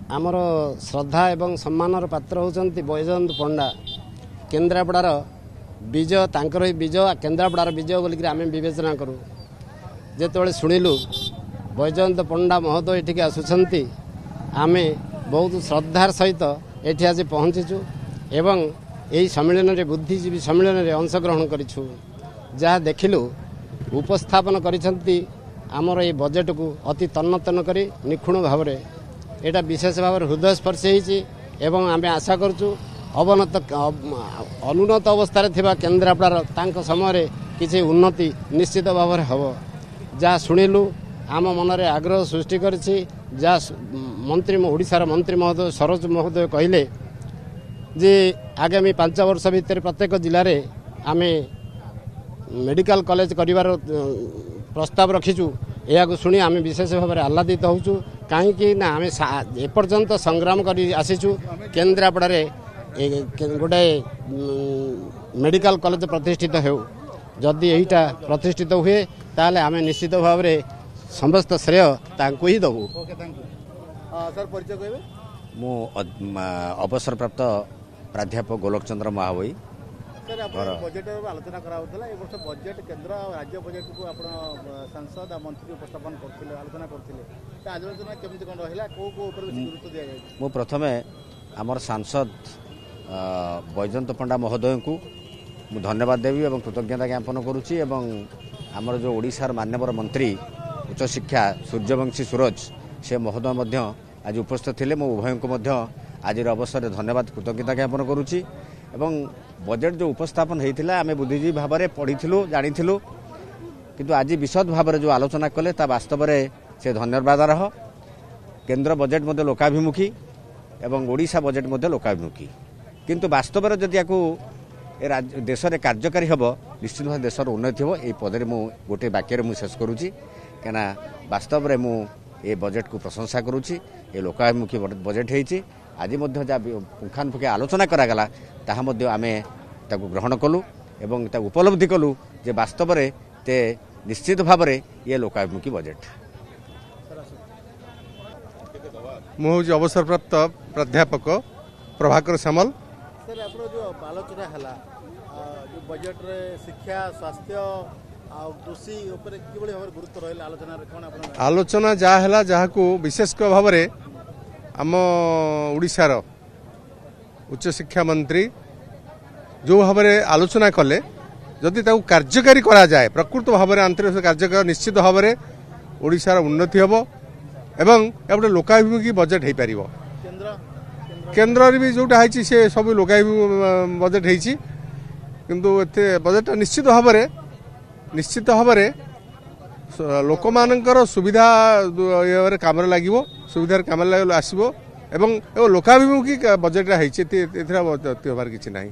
आमर श्रद्धा एवं सम्मानर पात्र होउछन्ति बैजयंत पंडा केन्द्रापड़ार विजय तांकर विजय केन्द्रापड़ार विजय बोलिक आम विवेचना करूँ जेतबेले शुणिलु बैजयंत पंडा महोदय एठिक आसुछन्ति आमे बहुत श्रद्धार सहित एठी आज पहुँचीचु एवं यही सम्मेलन में बुद्धिजीवी सम्मेलन में अंशग्रहण करिछु जहाँ देखिलु उपस्थापन करिसन्ति आमर ये बजेट को अति तन्न तन्न करी निखुण भाव में एटा विशेष भाव हृदयस्पर्शी होइछि एवं आमे आशा करछु अवनत अनुन्नत अवस्था थिबा केन्द्रापड़ार तांको समय किसी उन्नति निश्चित भाव में हबो जहाँ शुणिलु आम मनरे आग्रह सृष्टि करिछि जहाँ मंत्री ओडिशार मंत्री महोदय सरोज महोदय कहले जे आगामी 5 वर्ष भितर प्रत्येक जिले में आमे मेडिकल कॉलेज करिवार प्रस्ताव रखीचु या शुणी आम विशेष भाव में आह्लादित होचु कहीं ना आम एपर्यंत संग्राम कर आसीचु केन्द्रापड़े गोटे मेडिकल कॉलेज प्रतिष्ठित हो जदि यहीटा प्रतिष्ठित हुए ताले आम निश्चित भाव में समस्त श्रेय तांको ही दबु। मु अवसर प्राप्त प्राध्यापक गोलोक चंद्र महाबई सर बजेट आलोचना कराउतला ए वर्ष बजेट केंद्र राज्य बजेट को आपण सांसद आ मंत्री उपस्थापन करथिले आलोचना करथिले त आलोचना केमति कोन रहिला को ऊपर गुरुत्व दिया जाय मु प्रथमे हमर सांसद बैजयंत पंडा महोदय को मु धन्यवाद देवी एवं कृतज्ञता ज्ञापन करुच्ची एवं हमर जो ओडिशार माननीय मंत्री उच्च शिक्षा सूर्यवंशी सूरज से महोदय मध्य आज उपस्थित थिले मु उभय को मध्य आज अवसर धन्यवाद कृतज्ञता ज्ञापन करुच्ची एवं बजेट जो उपस्थापन होता आम बुद्धिजीवी भाव में पढ़ीलु जानीलु किंतु आज विशद भाव में जो आलोचना कले ता वास्तव में से धन्यवाद रह केंद्र बजेट मध्य लोकाभिमुखी एवं ओडिशा बजेट मध्य लोकाभिमुखी किंतु वास्तव में जदि या देश में कार्यकारी हम निश्चित भाव देशर उन्नति हो यही पदे मु गोटे वाक्य में शेष करुच्ची कहना वास्तव में मु ये बजेट को प्रशंसा करुच्ची ये लोकाभिमुखी बजेट होती आज जहाँ पुंखानुपुखे आलोचना करागला ताहा मध्य आमे ताकु ग्रहण कलु एवं ताकु उपलब्धि कलु जे वास्तव में ते निश्चित भाव में ये लोकाभिमुखी बजेट। मुझे अवसर प्राप्त प्राध्यापक प्रभाकर सामल सर आप जो आलोचना है जो बजेट रे शिक्षा स्वास्थ्य कृषि गुरुत्व रहा आलोचना जहाँ है जहाँ को विशेष भाव में आम ओडिशार उच्च शिक्षा मंत्री जो भाव में आलोचना कले जदि ताकू कार्यकारी करा जाए प्रकृत भाव में आंतरिक कार्यकारी निश्चित भाव में ओडिशार उन्नति हम एवं गोटे लोकाभिमुखी बजेट हो पार केन्द्र भी जोटा है से सब लोकाभिमुखी बजेट होती किंतु बजेट निश्चित भाव में लोक मानकर सुविधा काम लगे सुविधार काम आसो एवं लोकाभिमुखी बजेट होबार किसी ना।